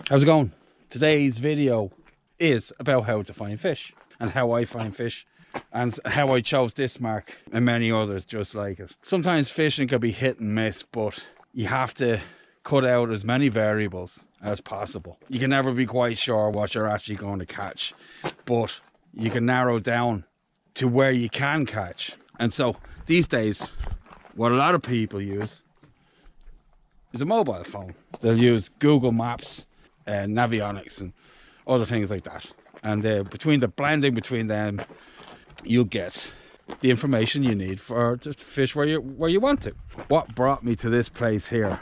How's it going? Today's video is about how to find fish and how I find fish and how I chose this mark and many others just like it. Sometimes fishing can be hit and miss, but you have to cut out as many variables as possible. You can never be quite sure what you're actually going to catch, but you can narrow down to where you can catch. And so these days, what a lot of people use is a mobile phone. They'll use Google Maps, Navionics and other things like that, and between the blending between them, you'll get the information you need for to fish where you want to. What brought me to this place here,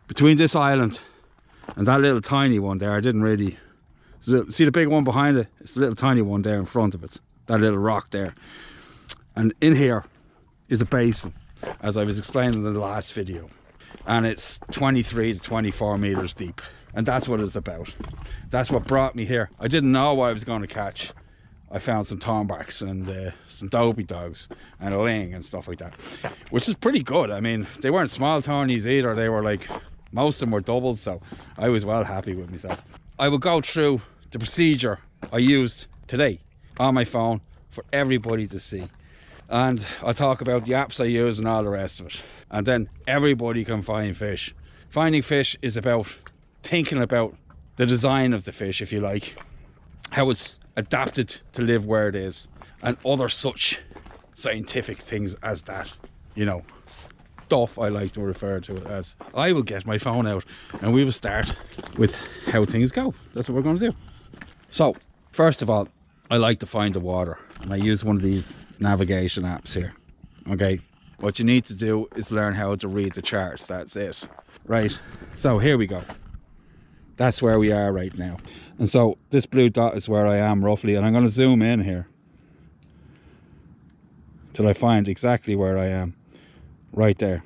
between this island and that little tiny one there, I didn't really see the big one behind it. It's the little tiny one there in front of it, that little rock there, and in here is a basin, as I was explaining in the last video, and it's 23 to 24 meters deep. And that's what it's about. That's what brought me here. I didn't know what I was going to catch. I found some thornbacks and some dopey dogs and a ling and stuff like that, which is pretty good. I mean, they weren't small tawnies either. They were like, most of them were doubles, so I was well happy with myself. I will go through the procedure I used today on my phone for everybody to see. And I'll talk about the apps I use and all the rest of it. And then everybody can find fish. Finding fish is about thinking about the design of the fish, if you like, how it's adapted to live where it is, and other such scientific things as that, you know, stuff I like to refer to it as. I will get my phone out and we will start with how things go. That's what we're going to do. So first of all, I like to find the water, and I use one of these navigation apps here. Okay, what you need to do is learn how to read the charts. That's it. Right, so here we go. That's where we are right now. And so this blue dot is where I am roughly, and I'm going to zoom in here till I find exactly where I am. Right there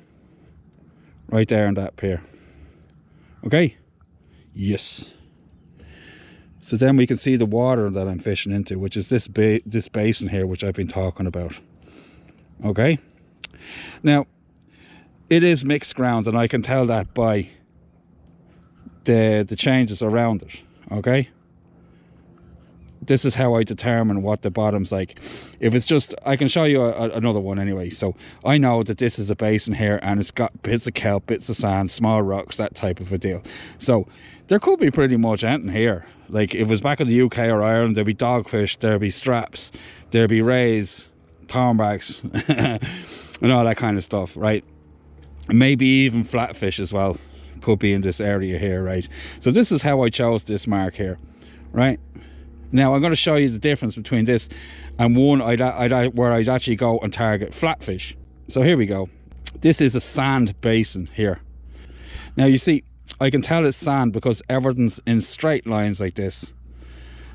in that pier. Okay, yes. So then we can see the water that I'm fishing into, which is this basin here, which I've been talking about. Okay, now it is mixed ground, and I can tell that by the changes around it. Okay, this is how I determine what the bottom's like. If it's just, I can show you another one anyway. So I know that this is a basin here, and it's got bits of kelp, bits of sand, small rocks, that type of a deal. So there could be pretty much anything here. Like if it was back in the UK or Ireland, there'd be dogfish, there'd be straps, there'd be rays, thornbacks and all that kind of stuff, right? Maybe even flatfish as well could be in this area here, right? So this is how I chose this mark here, right? Now I'm going to show you the difference between this and one where I'd actually go and target flatfish. So here we go. This is a sand basin here. Now you see, I can tell it's sand because everything's in straight lines like this,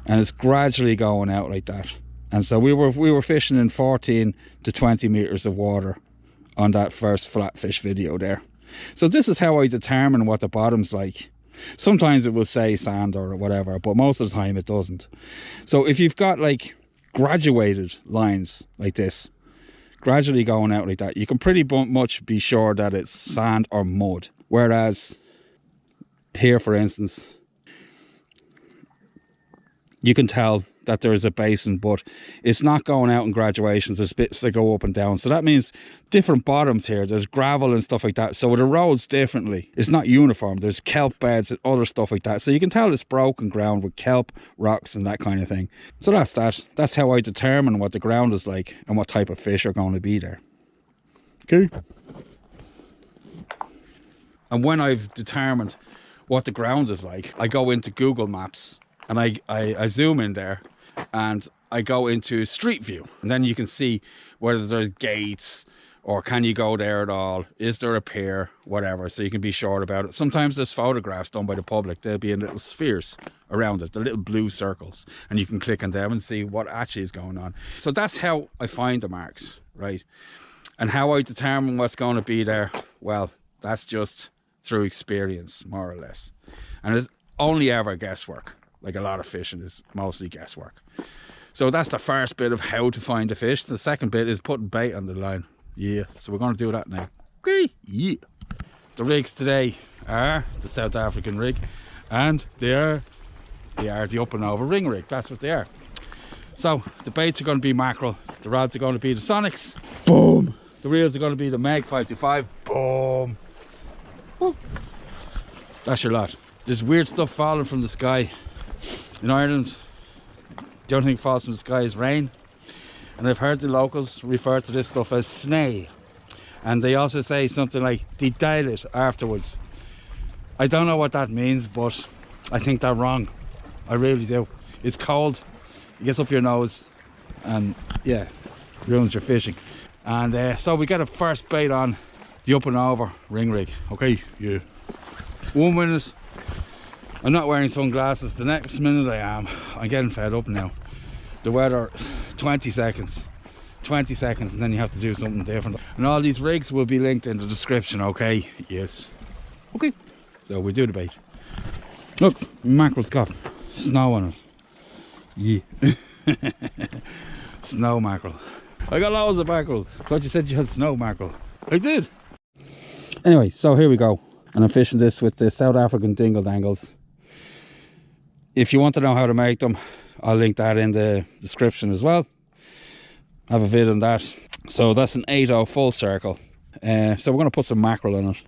and it's gradually going out like that. And so we were fishing in 14 to 20 meters of water on that first flatfish video there. So this is how I determine what the bottom's like. Sometimes it will say sand or whatever, but most of the time it doesn't. So if you've got like graduated lines like this, gradually going out like that, you can pretty much be sure that it's sand or mud. Whereas here, for instance, you can tell that there is a basin, but it's not going out in graduations. There's bits that go up and down, so that means different bottoms here. There's gravel and stuff like that, so it erodes differently. It's not uniform. There's kelp beds and other stuff like that, so you can tell it's broken ground with kelp, rocks and that kind of thing. So that's that. That's how I determine what the ground is like and what type of fish are going to be there. Okay, and when I've determined what the ground is like, I go into Google Maps and I zoom in there and I go into Street View, and then you can see whether there's gates or can you go there at all, is there a pier, whatever, so you can be sure about it. Sometimes there's photographs done by the public. They'll be in little spheres around it, the little blue circles, and you can click on them and see what actually is going on. So that's how I find the marks, right? And how I determine what's going to be there, well, that's just through experience, more or less. And it's only ever guesswork. Like a lot of fishing is mostly guesswork. So that's the first bit of how to find the fish. The second bit is putting bait on the line. Yeah, so we're going to do that now. Okay, yeah. The rigs today are the South African rig, And they are the up and over ring rig. That's what they are. So the baits are going to be mackerel, the rods are going to be the Sonics, boom. The reels are going to be the Meg 525, boom. Woo. That's your lot. There's weird stuff falling from the sky in Ireland. The only thing that falls from the sky is rain, and I've heard the locals refer to this stuff as snail, and they also say something like they dial it afterwards. I don't know what that means, but I think they're wrong. I really do. It's cold, it gets up your nose, and yeah, ruins your fishing. And so we get a first bait on the up and over ring rig. Okay, yeah. 1 minute, I'm not wearing sunglasses. The next minute I am. I'm getting fed up now. The weather, 20 seconds, and then you have to do something different. And all these rigs will be linked in the description, okay? Yes. Okay. So we do the bait. Look, mackerel's got snow on it. Yeah. Snow mackerel. I got loads of mackerel. Thought you said you had snow mackerel. I did. Anyway, so here we go. And I'm fishing this with the South African dingle dangles. If you want to know how to make them, I'll link that in the description as well. I have a vid on that. So that's an 8/0 full circle. So we're going to put some mackerel in it.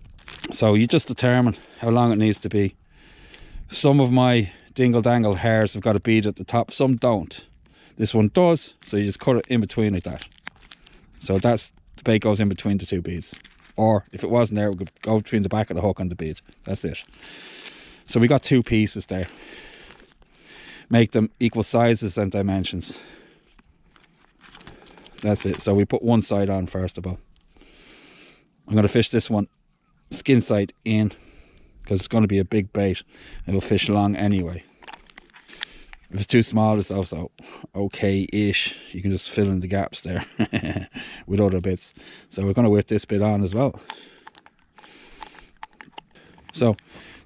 So you just determine how long it needs to be. Some of my dingle dangle hairs have got a bead at the top, some don't. This one does, so you just cut it in between like that. So that's, the bait goes in between the two beads. Or if it wasn't there, we could go between the back of the hook and the bead. That's it. So we got 2 pieces there. Make them equal sizes and dimensions. That's it. So we put one side on first of all. I'm going to fish this one skin side in, because it's going to be a big bait. It will fish long anyway. If it's too small, it's also okay-ish. You can just fill in the gaps there with other bits. So we're going to whip this bit on as well. So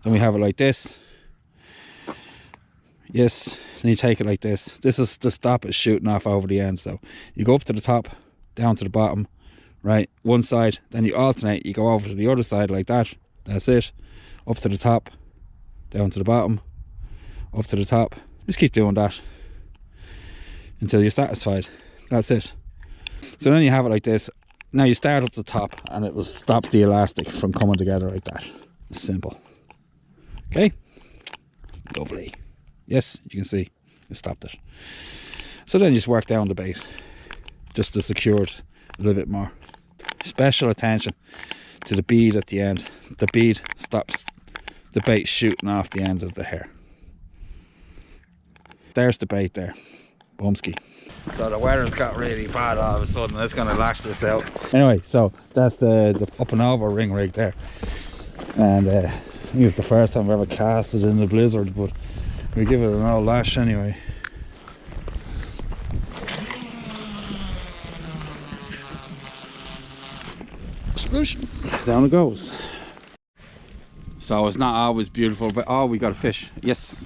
then we have it like this. Yes, then you take it like this. This is to stop it shooting off over the end. So you go up to the top, down to the bottom, right? One side, then you alternate. You go over to the other side like that. That's it. Up to the top, down to the bottom, up to the top. Just keep doing that until you're satisfied. That's it. So then you have it like this. Now you start up the top and it will stop the elastic from coming together like that. It's simple. Okay? Lovely. Yes, you can see it stopped it. So then you just work down the bait just to secure it a little bit more. Special attention to the bead at the end. The bead stops the bait shooting off the end of the hair. There's the bait there. Bumsky. So the weather's got really bad all of a sudden. It's going to lash this out. Anyway, so that's the up and over ring rig there. And I think it's the first time I've ever cast it in the blizzard, but we give it an old lash anyway. Explosion. Down it goes. So it's not always beautiful, but oh, we got a fish. Yes.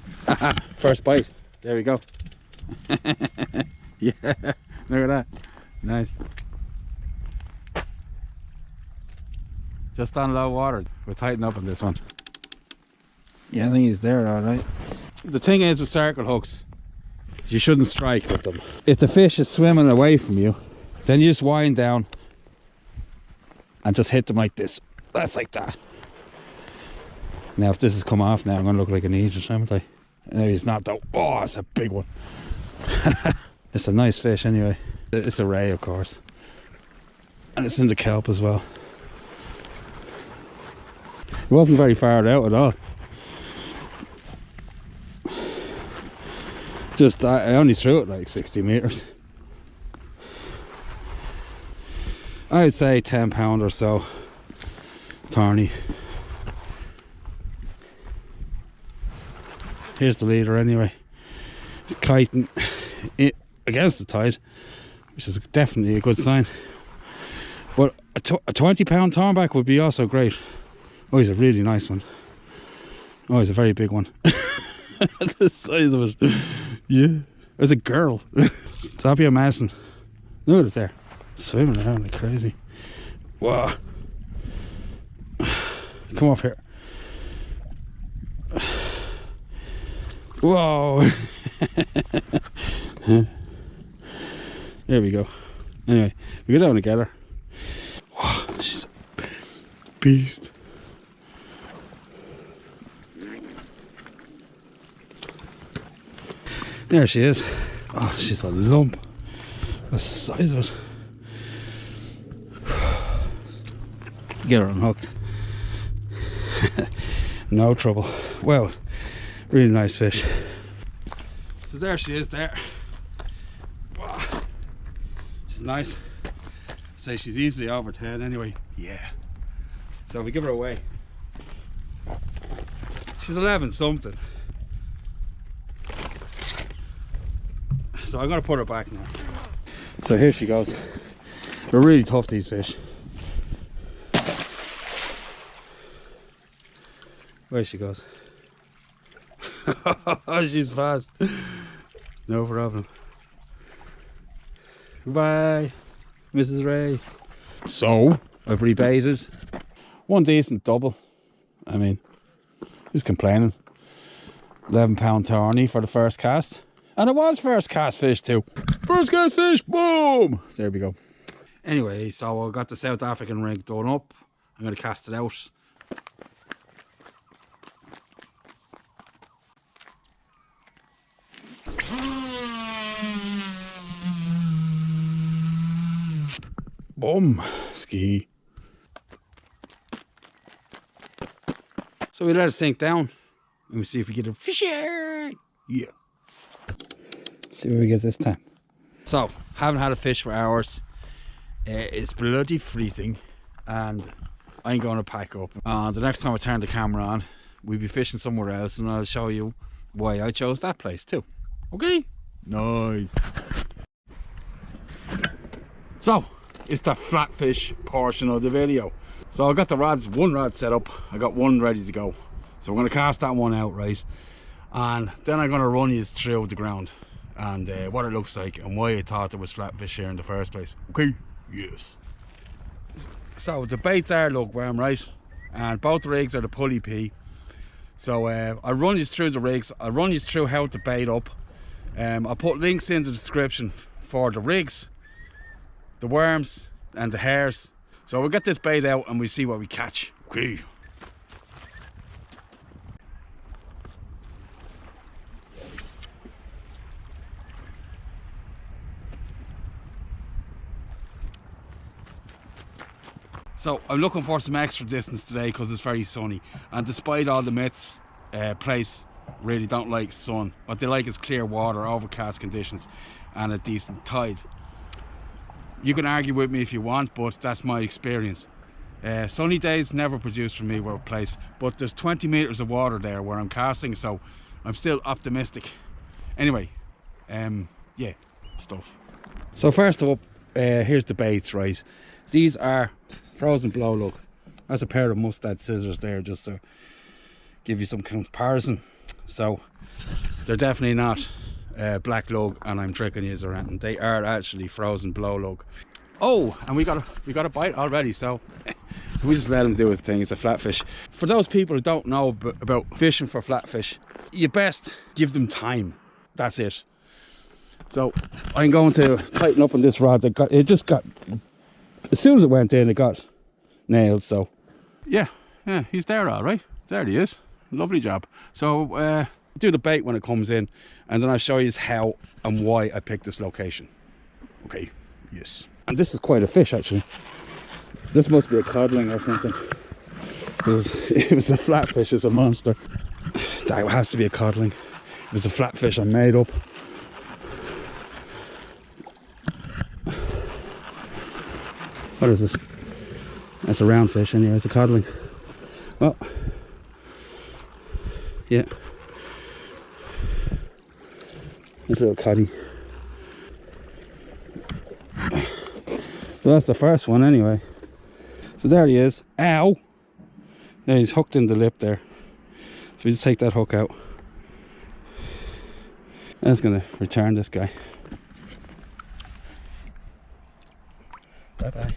First bite. There we go. Yeah, look at that. Nice. Just on low water. We'll tighten up on this one. Yeah, I think he's there all right. The thing is with circle hooks, you shouldn't strike with them. If the fish is swimming away from you, then you just wind down and just hit them like this. That's like that. Now if this has come off now, I'm going to look like an idiot, haven't I? No, he's not though. Oh, it's a big one. It's a nice fish anyway. It's a ray, of course. And it's in the kelp as well. It wasn't very far out at all. Just, I only threw it like 60 meters. I'd say 10 pound or so. Tarny. Here's the leader anyway. It's kiting it against the tide, which is definitely a good sign. But a 20 pound thornback would be also great. Oh, he's a really nice one. Oh, he's a very big one. That's the size of it. Yeah, it's a girl. Stop your messing. Look at it there, swimming around like crazy. Wow. Come up here. Whoa. There we go. Anyway, we go down together. Wow, she's a beast. There she is. Oh, she's a lump. The size of it. Get her unhooked. No trouble. Well, really nice fish. So there she is there. Wow. She's nice. I'd say she's easily over 10 anyway. Yeah. So we give her away. She's 11 something. So I'm gonna put her back now. So here she goes. They're really tough, these fish. There she goes. She's fast. No problem. Goodbye, Mrs. Ray. So I've rebaited. One decent double. I mean, who's complaining? £11 tourney for the first cast. And it was first cast fish too. First cast fish, boom! There we go. Anyway, so I got the South African rig done up. I'm going to cast it out. Boom! Ski. So we let it sink down. Let me see if we get a fish here. Yeah. See what we get this time. So, haven't had a fish for hours. It's bloody freezing, and I'm going to pack up. The next time I turn the camera on, we'll be fishing somewhere else, and I'll show you why I chose that place too. Okay? Nice. So, it's the flatfish portion of the video. So I got the rods, one rod set up. I got one ready to go. So we're going to cast that one out, right? And then I'm going to run you through the ground and what it looks like and why I thought there was flatfish here in the first place. Okay? Yes. So the baits are lugworm, right? And both the rigs are the pulley P. So I'll run you through the rigs. I'll run you through how to bait up. I'll put links in the description for the rigs, the worms and the hairs. So we'll get this bait out and we'll see what we catch. Okay. So I'm looking for some extra distance today because it's very sunny, and despite all the myths, place really don't like sun. What they like is clear water, overcast conditions and a decent tide. You can argue with me if you want, but that's my experience. Sunny days never produce for me with a place, but there's 20 meters of water there where I'm casting, so I'm still optimistic. Anyway, yeah, stuff. So first up, here's the baits, right? These are frozen blow lug. That's a pair of mustard scissors there, just to give you some comparison. So they're definitely not black lug and I'm tricking you or anything. They are actually frozen blow lug. Oh, and we got a bite already, so we just let him do his thing. It's a flatfish. For those people who don't know about fishing for flatfish, you best give them time. That's it. So I'm going to tighten up on this rod. It just got, as soon as it went in, it got nailed. So yeah, he's there all right. There he is. Lovely job. So do the bait when it comes in, and then I'll show you how and why I picked this location. Okay, yes. And this is quite a fish actually. This must be a codling or something. If it's a flatfish, it's a monster. That has to be a codling. If it's a flatfish, I'm made up. What is this? That's a round fish anyway, it's a codling. Well, yeah. This little coddy. So that's the first one anyway. So there he is. Ow! There, he's hooked in the lip there. So we just take that hook out. That's gonna return this guy. Bye bye.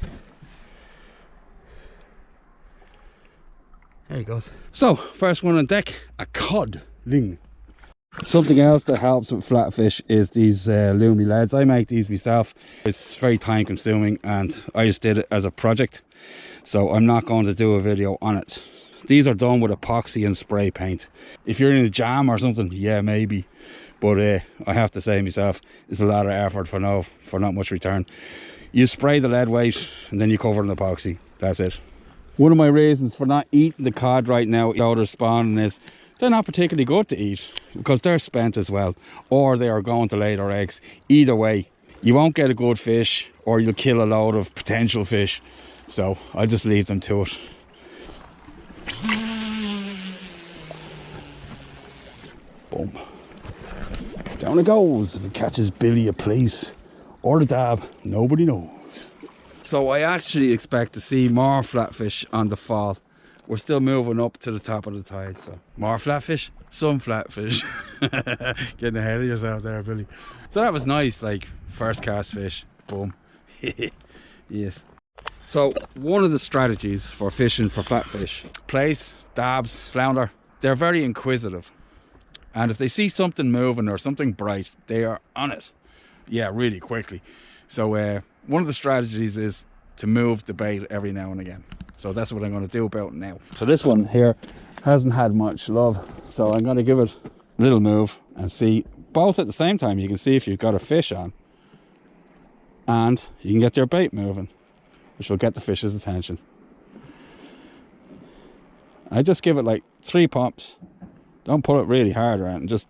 There he goes. So, first one on deck, a codling. Something else that helps with flatfish is these Lumi leads. I make these myself. It's very time consuming and I just did it as a project, so I'm not going to do a video on it. These are done with epoxy and spray paint. If you're in a jam or something, yeah, maybe, but I have to say myself, it's a lot of effort for not much return. You spray the lead weight and then you cover it in epoxy. That's it. One of my reasons for not eating the cod right now out of spawning is they're not particularly good to eat because they're spent as well, or they are going to lay their eggs. Either way, you won't get a good fish or you'll kill a load of potential fish. So I just leave them to it. Boom. Down it goes. If it catches Billy a place or the dab, nobody knows. So I actually expect to see more flatfish on the fall. We're still moving up to the top of the tide, so more flatfish, some flatfish. Getting ahead of yourself there, Billy. So that was nice, like first cast fish. Boom. Yes. So one of the strategies for fishing for flatfish, plaice, dabs, flounder, they're very inquisitive. And if they see something moving or something bright, they are on it. Yeah, really quickly. So one of the strategies is to move the bait every now and again. So that's what I'm going to do about it now. So this one here hasn't had much love, so I'm going to give it a little move and see both at the same time. You can see if you've got a fish on and you can get your bait moving, which will get the fish's attention. I just give it like 3 pumps. Don't pull it really hard around, and just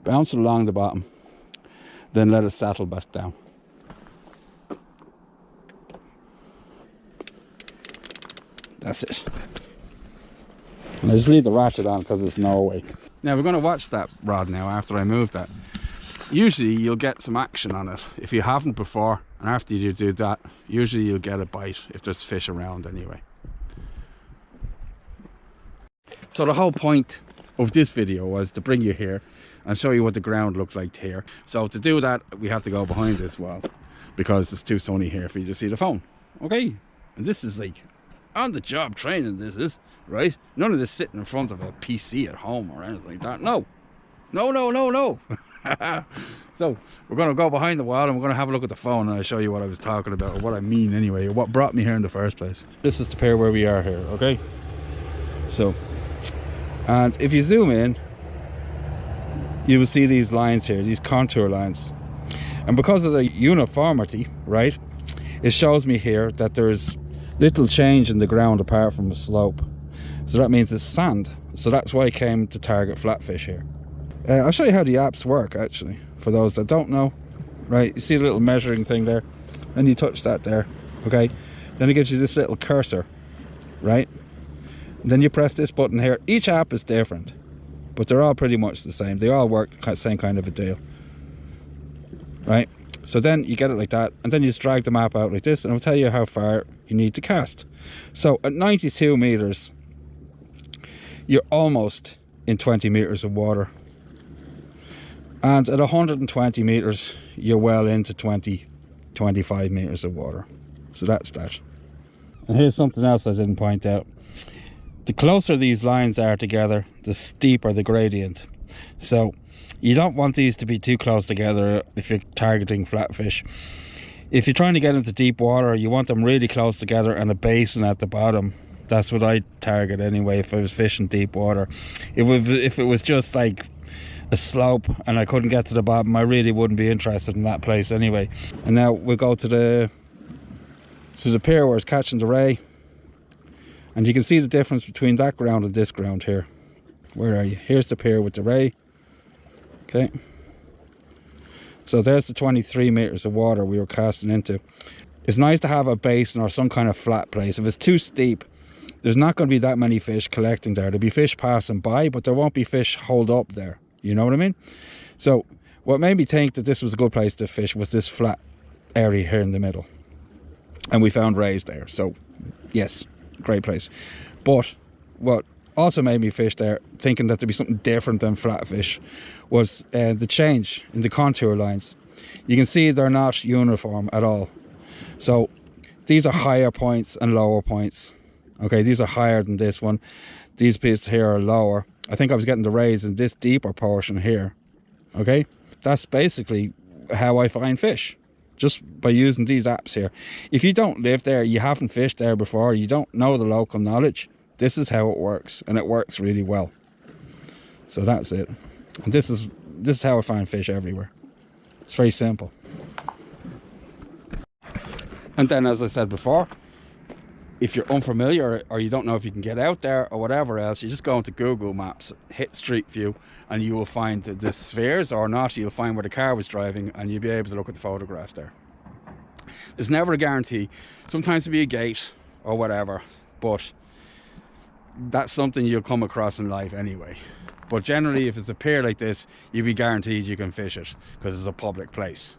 bounce it along the bottom, then let it settle back down. That's it. And I just leave the ratchet on because it's Norway. Now we're going to watch that rod now after I move that. Usually you'll get some action on it. If you haven't before, and after you do that, usually you'll get a bite if there's fish around anyway. So the whole point of this video was to bring you here and show you what the ground looked like here. So to do that, we have to go behind this wall because it's too sunny here for you to see the phone. Okay, and this is like on the job training, this is, right? None of this sitting in front of a PC at home or anything like that. No. So we're going to go behind the wall and we're going to have a look at the phone, and I'll show you what I was talking about, or what I mean anyway, or what brought me here in the first place. This is the pier where we are here, okay? So, and if you zoom in, you will see these lines here, these contour lines. And because of the uniformity, right, it shows me here that there's little change in the ground apart from the slope. So that means it's sand. So that's why I came to target flatfish here. I'll show you how the apps work actually, for those that don't know. Right, you see the little measuring thing there, and you touch that there, okay? Then it gives you this little cursor, right? And then you press this button here. Each app is different, but they're all pretty much the same. They all work the same kind of a deal, right? So then you get it like that, and then you just drag the map out like this, and it'll tell you how far you need to cast. So at 92 meters, you're almost in 20 meters of water. And at 120 meters, you're well into 25 meters of water. So that's that. And here's something else I didn't point out. The closer these lines are together, the steeper the gradient. So you don't want these to be too close together if you're targeting flatfish. If you're trying to get into deep water, you want them really close together and a basin at the bottom. That's what I target anyway if I was fishing deep water. If it was just like a slope and I couldn't get to the bottom, I really wouldn't be interested in that place anyway. And now we'll go to the pier where it's catching the ray, and you can see the difference between that ground and this ground here. Where are you? Here's the pier with the ray. Okay, so there's the 23 meters of water we were casting into. It's nice to have a basin or some kind of flat place. If it's too steep, there's not going to be that many fish collecting there. There'll be fish passing by, but there won't be fish holed up there. You know what I mean? So what made me think that this was a good place to fish was this flat area here in the middle. And we found rays there. So yes, great place. But what also made me fish there, thinking that there'd be something different than flatfish, was the change in the contour lines. You can see they're not uniform at all. So these are higher points and lower points. Okay, these are higher than this one. These bits here are lower. I think I was getting the rays in this deeper portion here. Okay, that's basically how I find fish, just by using these apps here. If you don't live there, you haven't fished there before, you don't know the local knowledge, this is how it works, and it works really well. So that's it. And this is how I find fish everywhere. It's very simple. And then, as I said before, if you're unfamiliar or you don't know if you can get out there or whatever else, you just go into Google Maps, hit Street View, and you will find the spheres, or not, you'll find where the car was driving, and you'll be able to look at the photographs there. There's never a guarantee. Sometimes it'll be a gate or whatever, but that's something you'll come across in life anyway. But generally, if it's a pier like this, you'll be guaranteed you can fish it because it's a public place.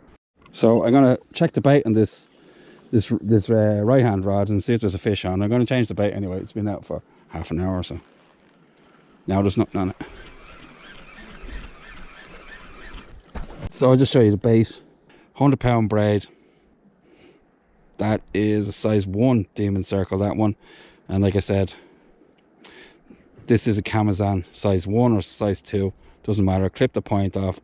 So I'm gonna check the bait on this right hand rod and see if there's a fish on. I'm going to change the bait anyway. It's been out for half an hour or so. Now there's nothing on it. So I'll just show you the bait. 100-pound braid. That is a size 1 demon circle, that one. And like I said, this is a Camazan size 1 or size 2. Doesn't matter. Clip the point off,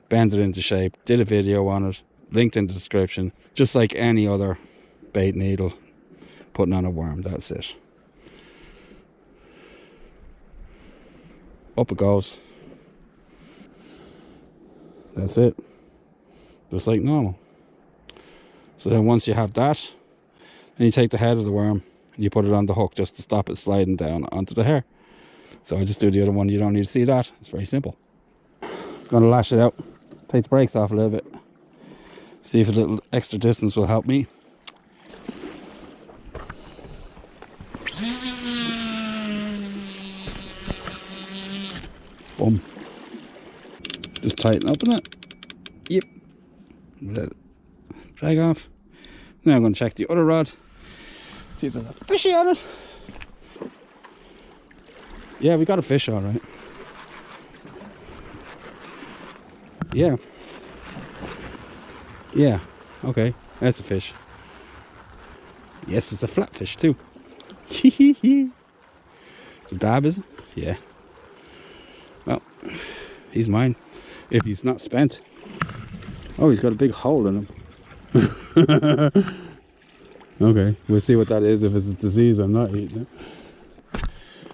bend it into shape, did a video on it, linked in the description. Just like any other bait needle putting on a worm, that's it. Up it goes. That's it. Just like normal. So then once you have that, then you take the head of the worm and you put it on the hook just to stop it sliding down onto the hair. So I just do the other one. You don't need to see that. It's very simple. Gonna lash it out, take the brakes off a little bit, see if a little extra distance will help me. Boom. Just tighten up in it. Yep. Let it drag off. Now I'm going to check the other rod. See if there's a fishy on it. Yeah, we got a fish all right. Yeah. Yeah. Okay. That's a fish. Yes, it's a flatfish too. It's a dab, is it? Yeah. Well, he's mine. If he's not spent. Oh, he's got a big hole in him. Okay, we'll see what that is. If it's a disease, I'm not eating it.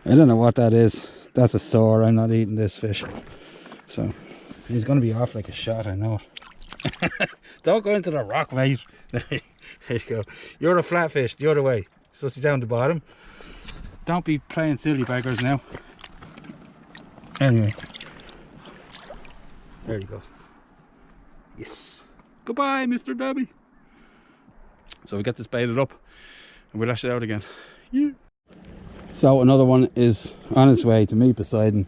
I don't know what that is. That's a sore. I'm not eating this fish. So, he's going to be off like a shot, I know it. Don't go into the rock, mate. There you go. You're a flatfish, the other way. Supposed to be down the bottom. Don't be playing silly beggars now. Anyway. There he goes. Yes. Goodbye, Mr. Debbie. So we get this baited up and we lash it out again. Yeah. So another one is on its way to meet Poseidon.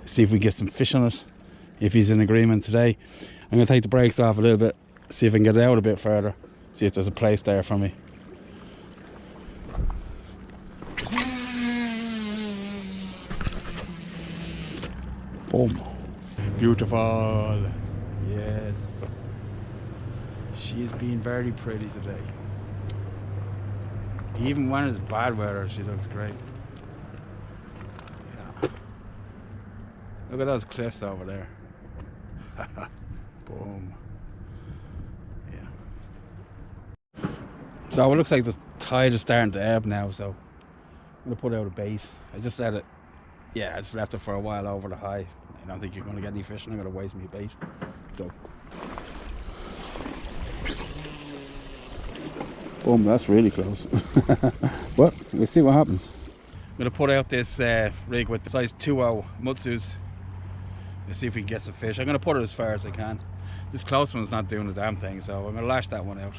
See if we get some fish on it. If he's in agreement today. I'm going to take the brakes off a little bit. See if I can get it out a bit further. See if there's a place there for me. Boom. Beautiful. Yes. She's been very pretty today. Even when it's bad weather, she looks great. Yeah. Look at those cliffs over there. Boom. Yeah. So it looks like the tide is starting to ebb now, so I'm going to put out a bait. I just let it, yeah, I just left it for a while over the high. I don't think you're going to get any fish, and I'm going to waste me a bait. So, boom, that's really close. But we'll see what happens. I'm going to put out this rig with the size 2.0 Mutsus. Let's see if we can get some fish. I'm going to put it as far as I can. This close one's not doing the damn thing, so I'm going to lash that one out.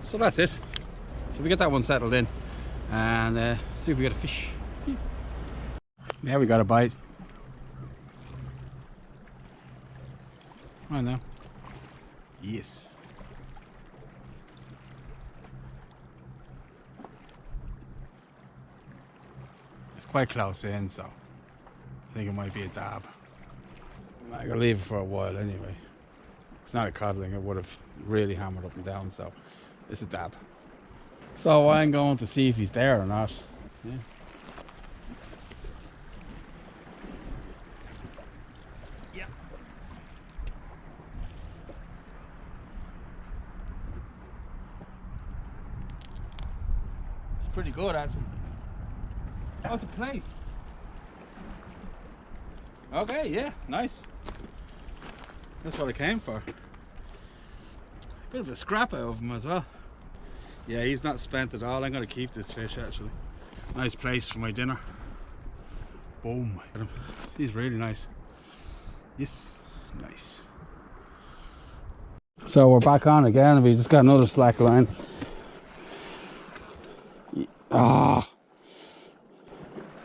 So that's it. So we get that one settled in and see if we get a fish. Yeah, we got a bite. I know. Yes. It's quite close in, so I think it might be a dab. I'm gonna leave it for a while anyway. It's not a coddling, it would have really hammered up and down, so it's a dab. So I'm going to see if he's there or not. Yeah. Yeah. It's pretty good actually. How's the place? Okay, yeah, nice. That's what I came for. Bit of a scrap out of him as well. Yeah, he's not spent at all. I'm going to keep this fish actually. Nice place for my dinner. Boom. He's really nice. Yes, nice. So we're back on again. We just got another slack line. Ah.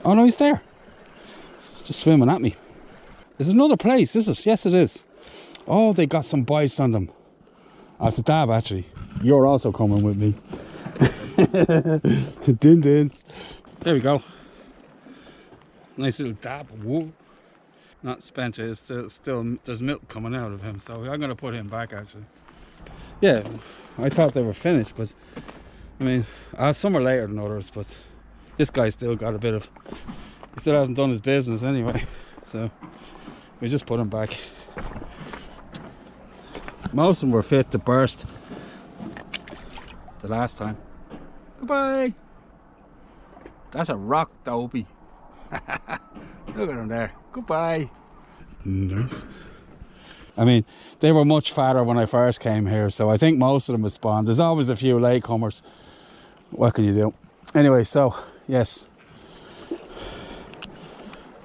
Oh no, he's there. He's just swimming at me. There's another place, is it? Yes, it is. Oh, they got some bites on them. Oh, it's a dab actually. You're also coming with me. Din dins. There we go. Nice little dab. Whoa. Not spent. It's still there's milk coming out of him, so I'm going to put him back actually. Yeah, I thought they were finished, but I mean, some are later than others, but this guy's still got a bit of. He still hasn't done his business anyway, so we just put him back. Most of them were fit to burst the last time. Goodbye. That's a rock dopey. Look at him there. Goodbye. Nice. I mean, they were much fatter when I first came here, so I think most of them would spawn. There's always a few latecomers. What can you do? Anyway, so yes,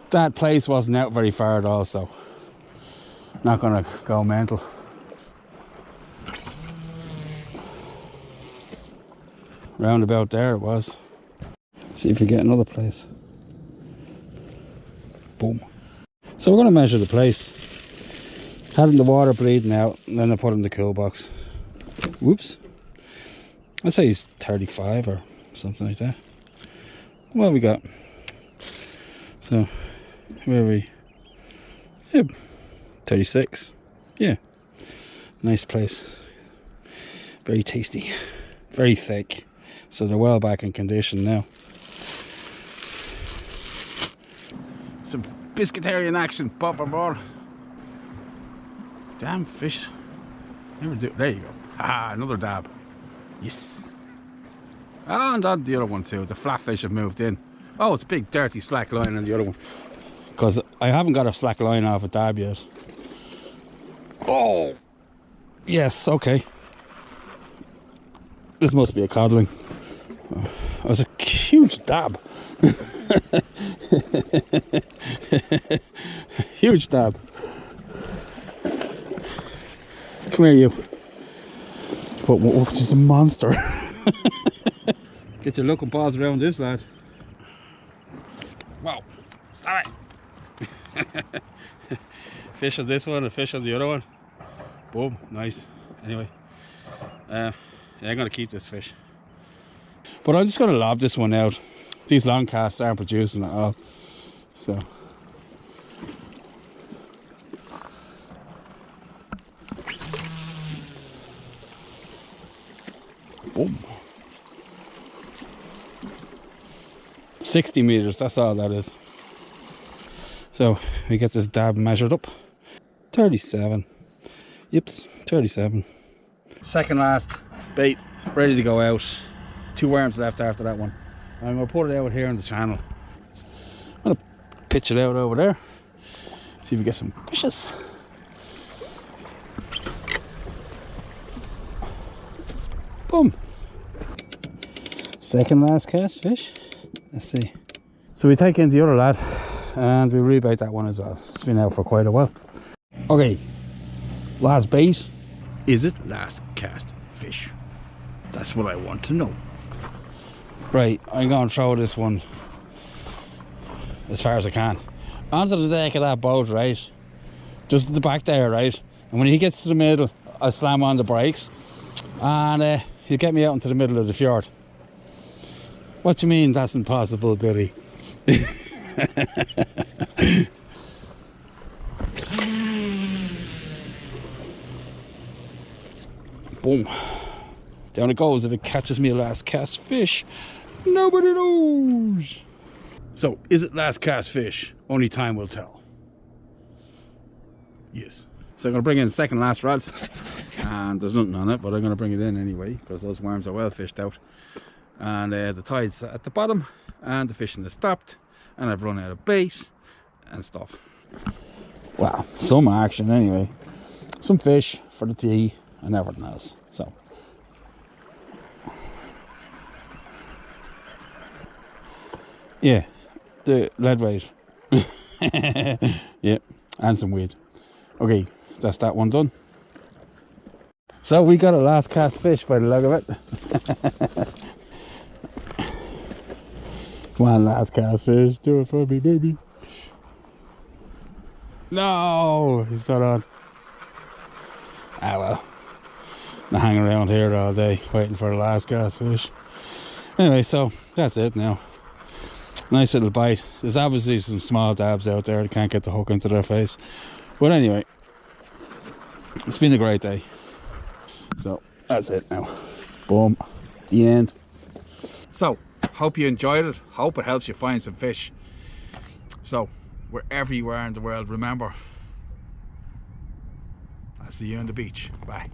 that place wasn't out very far at all, so not gonna go mental. Round about there it was. See if we get another place. Boom. So we're going to measure the place. Had in the water bleeding out, and then I put in the cool box. Whoops. I'd say he's 35 or something like that. What we got? So, where are we? Yeah, 36. Yeah. Nice place. Very tasty. Very thick. So they're well back in condition now. Some biscuitarian action, por favor. Damn fish. Never do. There you go. Ah, another dab. Yes. Oh, and on the other one too. The flatfish have moved in. Oh, it's a big dirty slack line on the other one. Because I haven't got a slack line off a dab yet. Oh. Yes, okay. This must be a codling. Oh, it was a huge dab. Huge dab. Come here, you. But just a monster. Get your local balls around this lad. Wow, stop it. Fish on this one, a fish on the other one. Boom, nice. Anyway, yeah, I'm gonna keep this fish. But I'm just gonna lob this one out. These long casts aren't producing at all. So. Boom. 60 meters, that's all that is. So we get this dab measured up. 37. Yips, 37. Second last bait, ready to go out. 2 worms left after that one. I'm going to put it out here on the channel. I'm going to pitch it out over there. See if we get some fishes. Boom. Second last cast fish. Let's see. So we take in the other lad and we rebait that one as well. It's been out for quite a while. Okay, last bait. Is it last cast fish? That's what I want to know. Right, I'm going to throw this one as far as I can onto the deck of that boat, right? Just at the back there, right? And when he gets to the middle, I slam on the brakes and he'll get me out into the middle of the fjord. What do you mean that's impossible, Billy? Boom. Down it goes. If it catches me a last cast fish, nobody knows. So, is it last cast fish? Only time will tell. Yes. So I'm going to bring in the second last rod, and there's nothing on it, but I'm going to bring it in anyway because those worms are well fished out. And the tide's at the bottom, and the fishing is stopped, and I've run out of bait and stuff. Wow, some action anyway. Some fish for the tea and everything else. So, yeah, the lead weight. Yeah, and some weed. Okay, that's that one done. So we got a last cast fish by the look of it. Come on, last cast fish, do it for me, baby. No, he's not on. Ah well, I'm hanging around here all day waiting for the last cast fish. Anyway, so that's it now. Nice little bite. There's obviously some small dabs out there that can't get the hook into their face. But anyway, it's been a great day. So that's it now. Boom. The end. So, hope you enjoyed it. Hope it helps you find some fish. So, wherever you are in the world, remember, I'll see you on the beach. Bye.